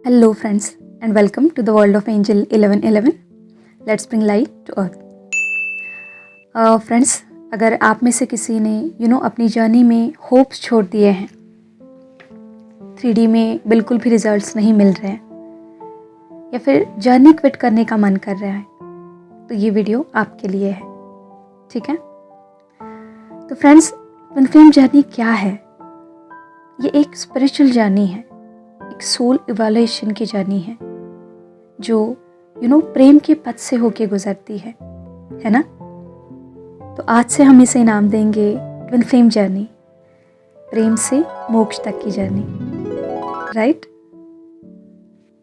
Hello friends and welcome to the world of Angel 1111. Let's bring light to earth. Friends, अगर आप में से किसी ने अपनी जर्नी में होप्स छोड़ दिए हैं, 3D में बिल्कुल भी रिजल्ट्स नहीं मिल रहे हैं या फिर जर्नी क्विट करने का मन कर रहा है, तो ये वीडियो आपके लिए है. ठीक है. तो फ्रेंड्स, ट्विन फ्लेम जर्नी क्या है? ये एक स्पिरिचुअल जर्नी है, एक सोल इवोल्यूशन की जर्नी है जो प्रेम के पथ से होके गुजरती है ना. तो आज से हम इसे नाम देंगे ट्विन फ्लेम जर्नी, प्रेम से मोक्ष तक की जर्नी. राइट.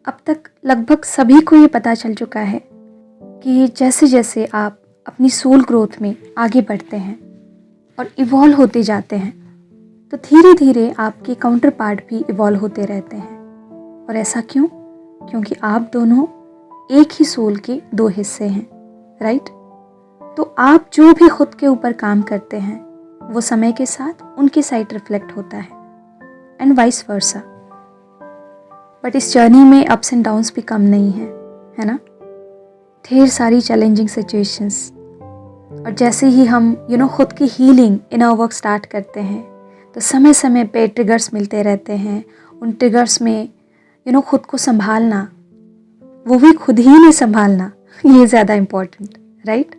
अब तक लगभग सभी को ये पता चल चुका है कि जैसे जैसे आप अपनी सोल ग्रोथ में आगे बढ़ते हैं और इवॉल्व होते जाते हैं, तो धीरे धीरे आपके काउंटर पार्ट भी इवॉल्व होते रहते हैं. और ऐसा क्यों? क्योंकि आप दोनों एक ही सोल के दो हिस्से हैं. राइट. तो आप जो भी खुद के ऊपर काम करते हैं वो समय के साथ उनके साइड रिफ्लेक्ट होता है एंड वाइस वर्सा. बट इस जर्नी में अप्स एंड डाउन्स भी कम नहीं है ना. ढेर सारी चैलेंजिंग सिचुएशंस. और जैसे ही हम खुद की हीलिंग इनर वर्क स्टार्ट करते हैं, तो समय समय पे ट्रिगर्स मिलते रहते हैं. उन ट्रिगर्स में खुद को संभालना, वो भी खुद ही नहीं संभालना, ये ज़्यादा इम्पोर्टेंट. राइट.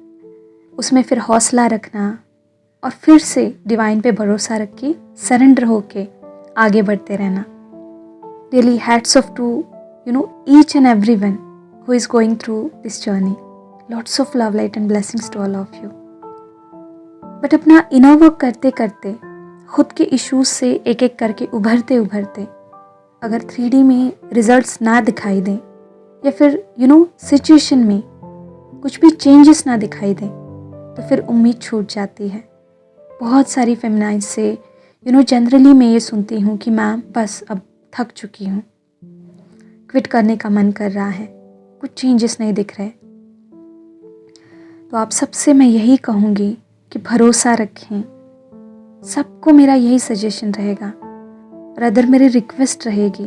उसमें फिर हौसला रखना और फिर से डिवाइन पे भरोसा रख के सरेंडर होके आगे बढ़ते रहना. Really hats off to each and everyone who is going through this journey. Lots of love, light and blessings to all of you. But अपना इनर वर्क करते करते, खुद के इश्यूज से एक एक करके उभरते उभरते, अगर 3D में रिजल्ट्स ना दिखाई दें या फिर सिचुएशन में कुछ भी चेंजेस ना दिखाई दें, तो फिर उम्मीद छूट जाती है. बहुत सारी फेमिनाइन्स से जनरली मैं ये सुनती हूँ कि मैम बस अब थक चुकी हूँ, क्विट करने का मन कर रहा है, कुछ चेंजेस नहीं दिख रहे. तो आप सबसे मैं यही कहूँगी कि भरोसा रखें. सबको मेरा यही सजेशन रहेगा और अदर मेरी रिक्वेस्ट रहेगी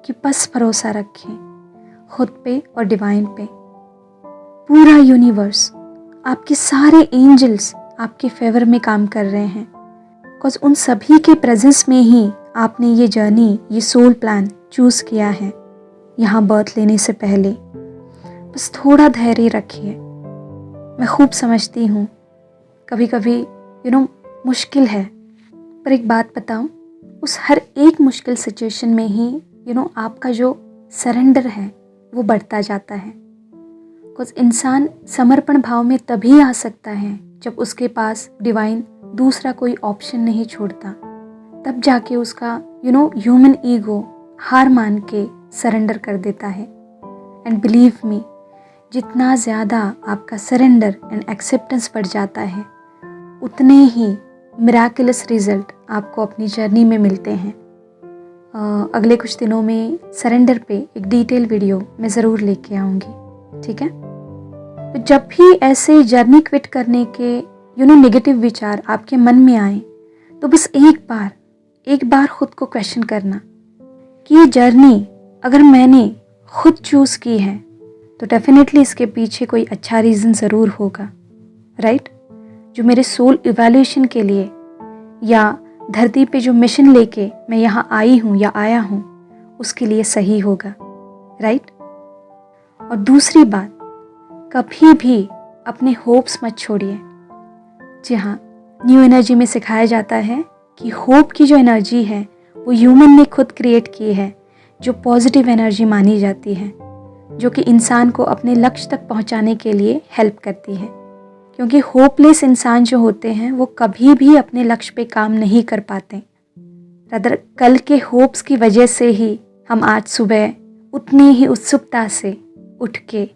कि बस भरोसा रखें खुद पे और डिवाइन पे. पूरा यूनिवर्स, आपके सारे एंजल्स आपके फेवर में काम कर रहे हैं, बिकॉज उन सभी के प्रेजेंस में ही आपने ये जर्नी, ये सोल प्लान चूज़ किया है यहाँ बर्थ लेने से पहले. बस थोड़ा धैर्य रखिए. मैं खूब समझती हूँ कभी कभी मुश्किल है, पर एक बात बताऊँ, उस हर एक मुश्किल सिचुएशन में ही आपका जो सरेंडर है वो बढ़ता जाता है. बिकॉज इंसान समर्पण भाव में तभी आ सकता है जब उसके पास डिवाइन दूसरा कोई ऑप्शन नहीं छोड़ता. तब जाके उसका ह्यूमन ईगो हार मान के सरेंडर कर देता है. एंड बिलीव मी, जितना ज़्यादा आपका सरेंडर एंड एक्सेप्टेंस बढ़ जाता है, उतने ही मिराकुलस रिजल्ट आपको अपनी जर्नी में मिलते हैं. अगले कुछ दिनों में सरेंडर पे एक डिटेल वीडियो मैं ज़रूर लेके आऊँगी. ठीक है. तो जब भी ऐसे जर्नी क्विट करने के नेगेटिव विचार आपके मन में आए, तो बस एक बार खुद को क्वेश्चन करना कि ये जर्नी अगर मैंने खुद चूज़ की है, तो डेफिनेटली इसके पीछे कोई अच्छा रीज़न ज़रूर होगा. राइट. जो मेरे सोल इवोल्यूशन के लिए या धरती पे जो मिशन लेके मैं यहाँ आई हूँ या आया हूँ, उसके लिए सही होगा. राइट. और दूसरी बात, कभी भी अपने होप्स मत छोड़िए. जी हाँ, न्यू एनर्जी में सिखाया जाता है कि होप की जो एनर्जी है वो ह्यूमन ने खुद क्रिएट की है, जो पॉजिटिव एनर्जी मानी जाती है, जो कि इंसान को अपने लक्ष्य तक पहुँचाने के लिए हेल्प करती है. क्योंकि होपलेस इंसान जो होते हैं वो कभी भी अपने लक्ष्य पे काम नहीं कर पाते. रादर कल के होप्स की वजह से ही हम आज सुबह उतनी ही उत्सुकता से उठ के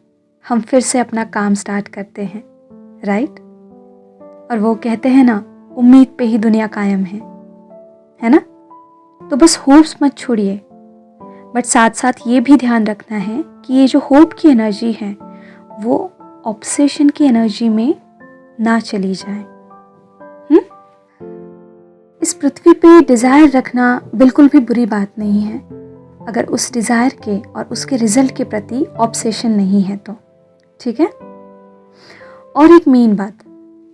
हम फिर से अपना काम स्टार्ट करते हैं. राइट. और वो कहते हैं ना, उम्मीद पे ही दुनिया कायम है ना. तो बस होप्स मत छोड़िए, बट साथ साथ ये भी ध्यान रखना है कि ये जो होप की एनर्जी है वो ऑब्सेशन की एनर्जी में ना चली जाए. इस पृथ्वी पे डिज़ायर रखना बिल्कुल भी बुरी बात नहीं है. अगर उस डिज़ायर के और उसके रिजल्ट के प्रति ऑब्सेशन नहीं है तो, ठीक है। और एक मेन बात,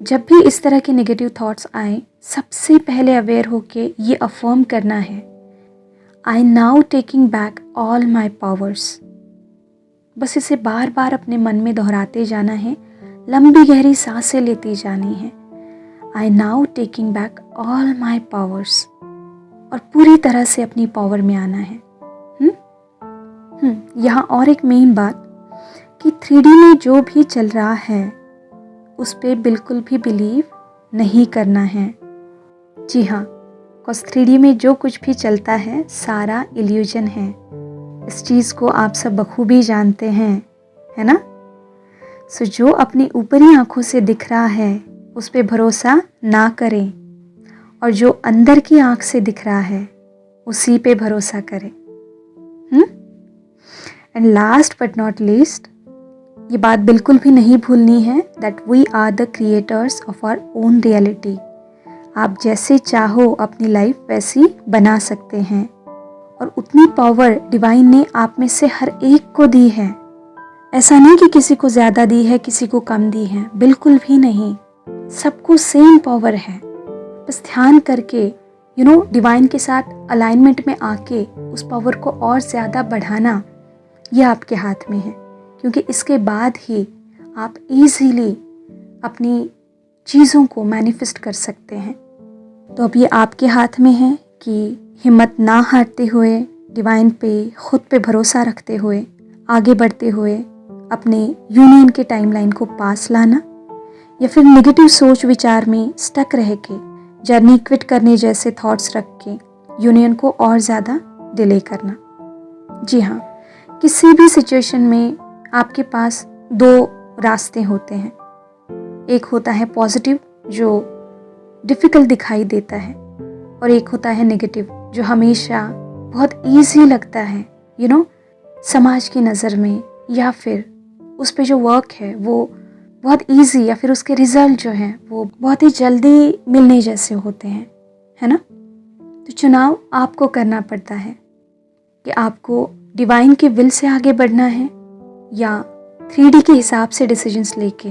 जब भी इस तरह के नेगेटिव थॉट्स आए, सबसे पहले अवेयर होके ये अफर्म करना है, I now taking back all my powers. बस इसे बार बार अपने मन में दोहराते जाना है, लंबी गहरी सांसें लेती जानी है, I now taking back all my powers, और पूरी तरह से अपनी पावर में आना है। यहाँ और एक मेन बात कि 3D में जो भी चल रहा है उस पर बिल्कुल भी बिलीव नहीं करना है। जी हाँ, बिकॉज 3D में जो कुछ भी चलता है सारा इल्यूजन है। इस चीज़ को आप सब बखूबी जानते हैं, है ना। सो जो अपनी ऊपरी आंखों से दिख रहा है उस पर भरोसा ना करें, और जो अंदर की आंख से दिख रहा है उसी पे भरोसा करें। And last but not least, ये बात बिल्कुल भी नहीं भूलनी है that we are the creators of our own reality. आप जैसे चाहो अपनी लाइफ वैसी बना सकते हैं, और उतनी पावर डिवाइन ने आप में से हर एक को दी है। ऐसा नहीं कि किसी को ज़्यादा दी है, किसी को कम दी है, बिल्कुल भी नहीं, सबको सेम पावर है। बस ध्यान करके डिवाइन के साथ अलाइनमेंट में आके उस पावर को और ज़्यादा बढ़ाना, ये आपके हाथ में है, क्योंकि इसके बाद ही आप इजीली अपनी चीज़ों को मैनिफेस्ट कर सकते हैं। तो अब ये आपके हाथ में है कि हिम्मत ना हारते हुए, डिवाइन पे खुद पे भरोसा रखते हुए, आगे बढ़ते हुए अपने यूनियन के टाइमलाइन को पास लाना, या फिर नेगेटिव सोच विचार में स्टक रह के जर्नी क्विट करने जैसे थॉट्स रख के यूनियन को और ज़्यादा डिले करना। जी हाँ, किसी भी सिचुएशन में आपके पास दो रास्ते होते हैं। एक होता है पॉजिटिव जो डिफ़िकल्ट दिखाई देता है, और एक होता है नेगेटिव जो हमेशा बहुत ईजी लगता है समाज की नज़र में, या फिर उस पे जो वर्क है वो बहुत ईजी, या फिर उसके रिज़ल्ट जो हैं वो बहुत ही जल्दी मिलने जैसे होते हैं, है ना। तो चुनाव आपको करना पड़ता है कि आपको डिवाइन के विल से आगे बढ़ना है, या 3D के हिसाब से डिसीजंस लेके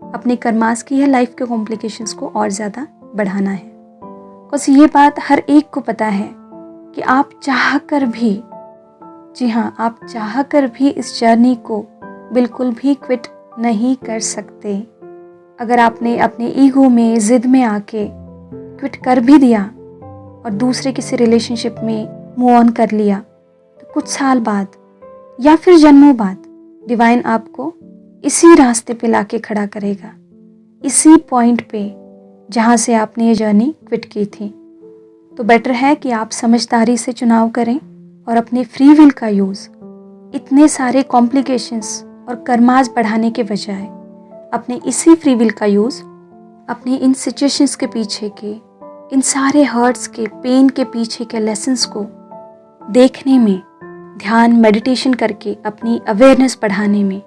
अपने कर्मास की या लाइफ के कॉम्प्लिकेशंस को और ज़्यादा बढ़ाना है। बस ये बात हर एक को पता है कि आप चाह कर भी, जी हाँ, आप चाह कर भी इस जर्नी को बिल्कुल भी क्विट नहीं कर सकते। अगर आपने अपने ईगो में, ज़िद में आके क्विट कर भी दिया और दूसरे किसी रिलेशनशिप में मूव ऑन कर लिया, तो कुछ साल बाद या फिर जन्मों बाद डिवाइन आपको इसी रास्ते पे लाके खड़ा करेगा, इसी पॉइंट पे जहाँ से आपने ये जर्नी क्विट की थी। तो बेटर है कि आप समझदारी से चुनाव करें और अपने फ्री विल का यूज़ इतने सारे कॉम्प्लिकेशंस और कर्मास बढ़ाने के बजाय अपने इसी फ्री विल का यूज़ अपने इन सिचुएशंस के पीछे के, इन सारे हर्ट्स के, पेन के पीछे के लेसन्स को देखने में, ध्यान मेडिटेशन करके अपनी अवेयरनेस बढ़ाने में,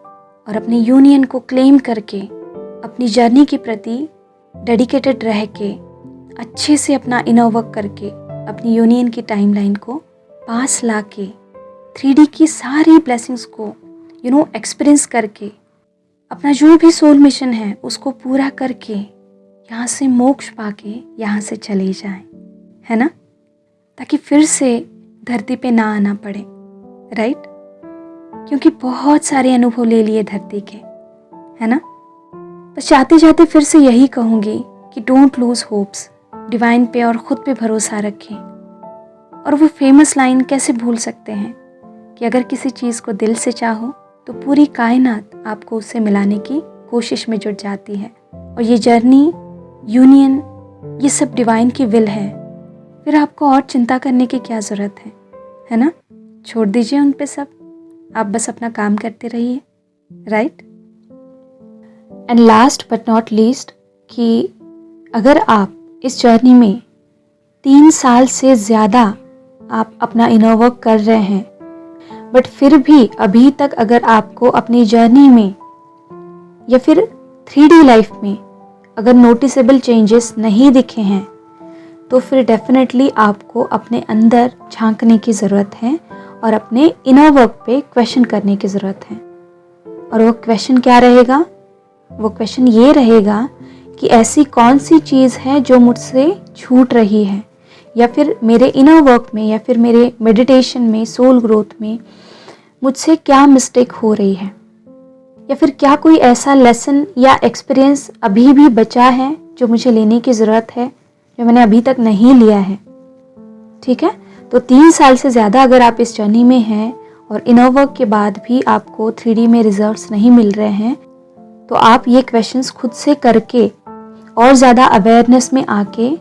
और अपनी यूनियन को क्लेम करके अपनी जर्नी के प्रति डेडिकेटेड रह के अच्छे से अपना इनर वर्क करके अपनी यूनियन की टाइमलाइन को पास ला के 3D की सारी ब्लेसिंग्स को एक्सपीरियंस करके अपना जो भी सोल मिशन है उसको पूरा करके यहाँ से मोक्ष पाके यहाँ से चले जाएं, है ना, ताकि फिर से धरती पे ना आना पड़े, राइट। क्योंकि बहुत सारे अनुभव ले लिए धरती के, है ना। बस जाते जाते फिर से यही कहूँगी कि डोंट लूज़ होप्स, डिवाइन पे और ख़ुद पे भरोसा रखें। और वो फेमस लाइन कैसे भूल सकते हैं कि अगर किसी चीज़ को दिल से चाहो तो पूरी कायनात आपको उससे मिलाने की कोशिश में जुट जाती है। और ये जर्नी, यूनियन, ये सब डिवाइन की विल है, फिर आपको और चिंता करने की क्या ज़रूरत है ना। छोड़ दीजिए उन पे सब, आप बस अपना काम करते रहिए, right. And last but not least कि अगर आप इस जर्नी में 3 साल से ज़्यादा आप अपना इनर वर्क कर रहे हैं, बट फिर भी अभी तक अगर आपको अपनी जर्नी में या फिर 3D लाइफ में अगर नोटिसेबल चेंजेस नहीं दिखे हैं, तो फिर डेफिनेटली आपको अपने अंदर झांकने की ज़रूरत है और अपने इनर वर्क पे क्वेश्चन करने की ज़रूरत है। और वो क्वेश्चन क्या रहेगा? वो क्वेश्चन ये रहेगा कि ऐसी कौन सी चीज़ है जो मुझसे छूट रही है, या फिर मेरे इनर वर्क में, या फिर मेरे मेडिटेशन में, सोल ग्रोथ में मुझसे क्या मिस्टेक हो रही है, या फिर क्या कोई ऐसा लेसन या एक्सपीरियंस अभी भी बचा है जो मुझे लेने की ज़रूरत है, जो मैंने अभी तक नहीं लिया है। ठीक है, तो 3 साल से ज़्यादा अगर आप इस जर्नी में हैं और इनर वर्क के बाद भी आपको 3D में रिजल्ट्स नहीं मिल रहे हैं, तो आप ये क्वेश्चंस खुद से करके और ज़्यादा अवेयरनेस में आके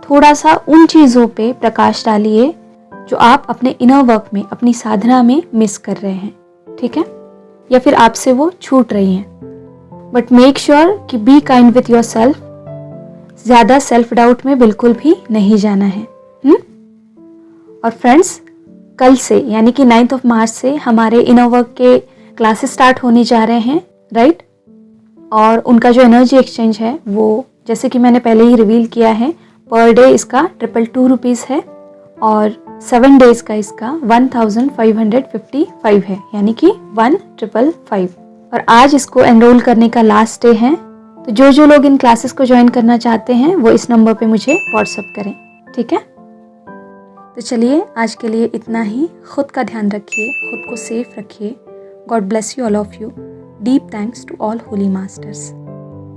थोड़ा सा उन चीज़ों पे प्रकाश डालिए जो आप अपने इनर वर्क में, अपनी साधना में मिस कर रहे हैं। ठीक है, या फिर आपसे वो छूट रही हैं। बट मेक श्योर कि be kind with your self. ज़्यादा सेल्फ डाउट में बिल्कुल भी नहीं जाना है। और फ्रेंड्स, कल से यानी कि 9 मार्च से हमारे इनर वर्क के क्लासेस स्टार्ट होने जा रहे हैं, राइट? और उनका जो एनर्जी एक्सचेंज है वो, जैसे कि मैंने पहले ही रिवील किया है, पर डे इसका 222 रुपीज़ है और 7 डेज का इसका 1555 है, यानी कि 1555। और आज इसको एनरोल करने का लास्ट डे है। तो जो लोग इन क्लासेस को ज्वाइन करना चाहते हैं वो इस नंबर पे मुझे व्हाट्सअप करें। ठीक है, तो चलिए आज के लिए इतना ही। खुद का ध्यान रखिए, खुद को सेफ रखिए। God bless you all of you. Deep thanks to all holy masters.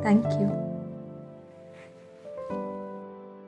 Thank you.